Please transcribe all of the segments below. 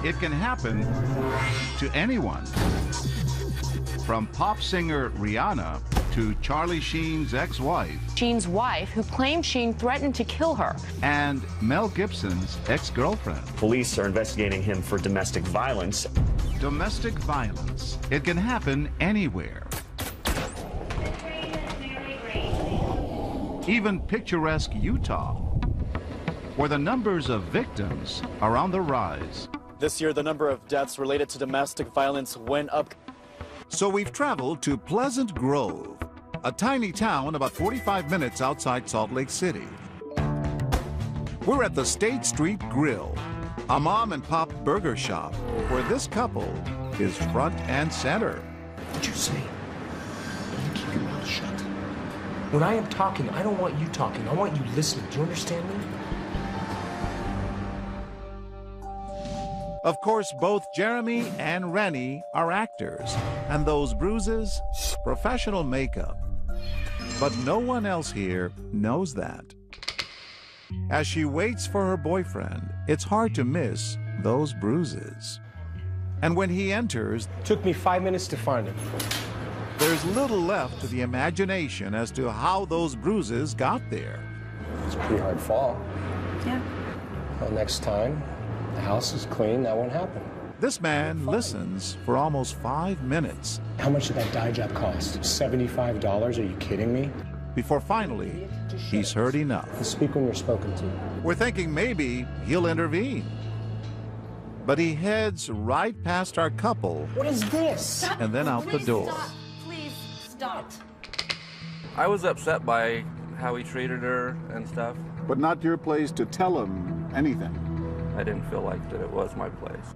It can happen to anyone. From pop singer Rihanna to Charlie Sheen's ex-wife. Sheen's wife, who claimed Sheen threatened to kill her. And Mel Gibson's ex-girlfriend. Police are investigating him for domestic violence. Domestic violence. It can happen anywhere. Even picturesque Utah, where the numbers of victims are on the rise. This year, the number of deaths related to domestic violence went up. So we've traveled to Pleasant Grove, a tiny town about 45 minutes outside Salt Lake City. We're at the State Street Grill, a mom and pop burger shop where this couple is front and center. What'd you say? You keep your mouth shut. When I am talking, I don't want you talking. I want you listening. Do you understand me? Of course, both Jeremy and Rennie are actors, and those bruises, professional makeup. But no one else here knows that. As she waits for her boyfriend, it's hard to miss those bruises. And when he enters, Took me 5 minutes to find him. there's little left to the imagination as to how those bruises got there. It's a pretty hard fall. Yeah. Well, next time, the house is clean, that won't happen. This man listens for almost 5 minutes How much did that dye job cost? $75? Are you kidding me? before finally he's heard enough. Speak when you're spoken to. We're thinking maybe he'll intervene. But he heads right past our couple What is this? and then out the door. Stop. Please stop. I was upset by how he treated her and stuff. But not your place to tell him anything. I didn't feel like that it was my place.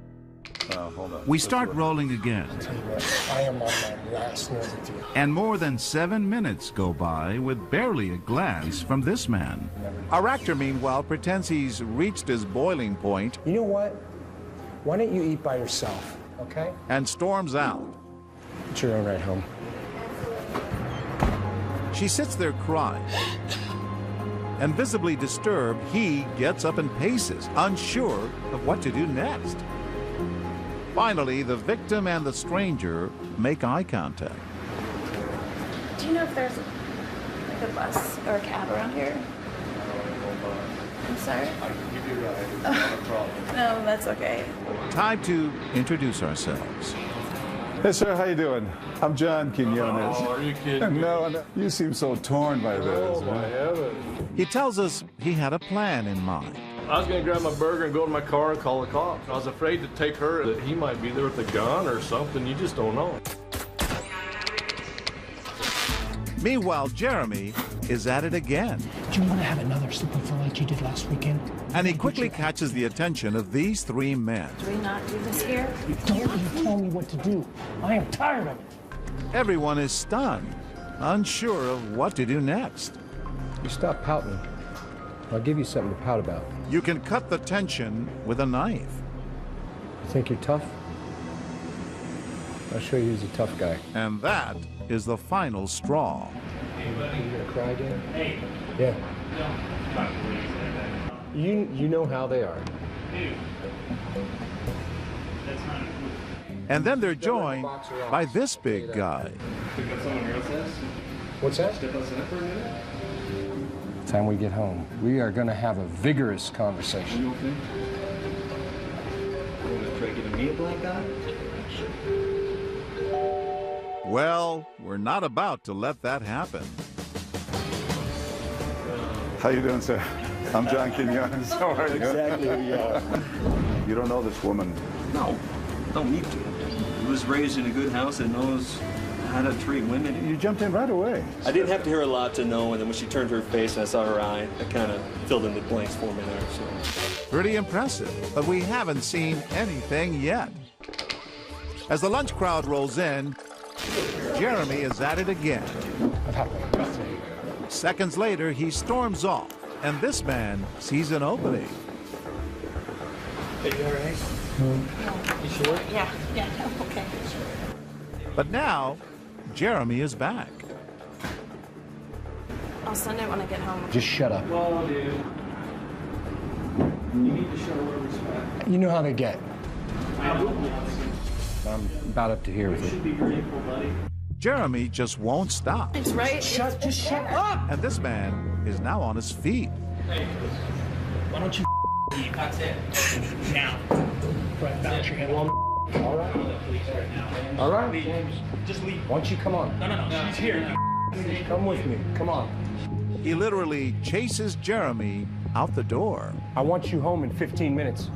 Hold on. We start rolling again, Tell you what, I am on my last nerve with you. and more than 7 minutes go by with barely a glance from this man. Our actor, meanwhile, pretends he's reached his boiling point You know what? Why don't you eat by yourself, okay? and storms out. It's your own ride home. She sits there crying. And visibly disturbed, he gets up and paces, unsure of what to do next. Finally, the victim and the stranger make eye contact. Do you know if there's like a bus or a cab around here? I'm sorry. I can give you a ride. Not a problem. No, that's okay. Time to introduce ourselves. Hey, sir, how you doing? I'm John Quinones. Oh, are you kidding? No, you seem so torn by this. Oh, my heavens. He tells us he had a plan in mind. I was going to grab my burger and go to my car and call the cops. I was afraid to take her, that he might be there with a gun or something. You just don't know. Meanwhile, Jeremy is at it again. Do you want to have another super fill like you did last weekend? And he quickly catches the attention of these 3 men. Do we not do this here? Don't you tell me what to do. I am tired of it. Everyone is stunned, unsure of what to do next. You stop pouting. I'll give you something to pout about. You can cut the tension with a knife. You think you're tough? I'll show you who's a tough guy. And that is the final straw. You gonna cry again? Hey. Yeah. You know how they are. And then they're joined by this big guy. What's that? Time we get home, we are gonna have a vigorous conversation. You okay? You want to try giving me a black eye? Well, we're not about to let that happen. How you doing, sir? I'm John Quinones. How are you? Exactly who you are. You don't know this woman. No, don't need to. He was raised in a good house that knows how to treat women. You jumped in right away. I didn't have to hear a lot to know, and then when she turned her face and I saw her eye, that kind of filled in the blanks for me there. So. Pretty impressive, but we haven't seen anything yet. As the lunch crowd rolls in, Jeremy is at it again. Seconds later, he storms off, and this man sees an opening. Hey, you all right? You sure? Yeah, okay. But now, Jeremy is back. I'll send it when I get home. Just shut up. Well, dude, you need to show her respect. You know how they get. I'm about up to here with it. Jeremy just won't stop. It's right. Just shut up! And this man is now on his feet. Why don't you leave? That's it. Now. Right, bounce your head. All right. All right. Just leave. Why don't you come on? No. She's here. Come with me. Come on. He literally chases Jeremy out the door. I want you home in 15 minutes.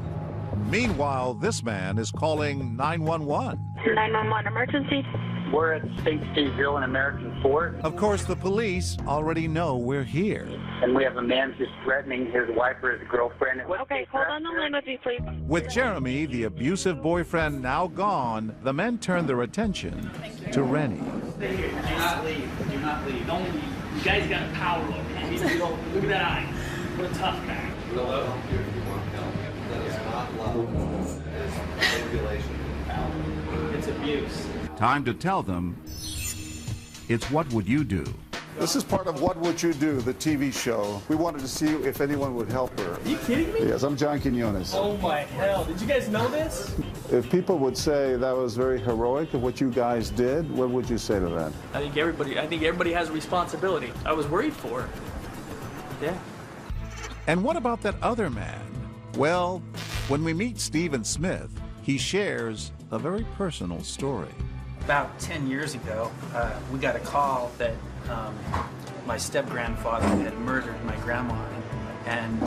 Meanwhile, this man is calling 911. 911 emergency. We're at State Street Hill in American Fort. Of course, the police already know we're here. And we have a man who's threatening his wife or his girlfriend. Okay, hold on the line with me, please. With Jeremy, the abusive boyfriend, now gone, the men turn their attention to Rennie. Stay here. Do not leave. Do not leave. Don't leave. You guys got a power look. Look at that eye. What a tough guy. It's abuse. Time to tell them it's What Would You Do? This is part of What Would You Do, the TV show. We wanted to see if anyone would help her. Are you kidding me? Yes, I'm John Quinones. Oh my hell. Did you guys know this? If people would say that was very heroic of what you guys did, what would you say to that? I think everybody has a responsibility. I was worried for her. Yeah. And what about that other man? Well, when we meet Stephen Smith, he shares a very personal story. About 10 years ago, we got a call that my step-grandfather had murdered my grandma. And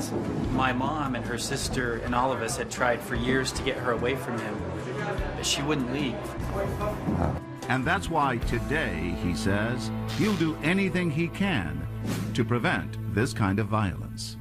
my mom and her sister and all of us had tried for years to get her away from him, but she wouldn't leave. And that's why today, he says, he'll do anything he can to prevent this kind of violence.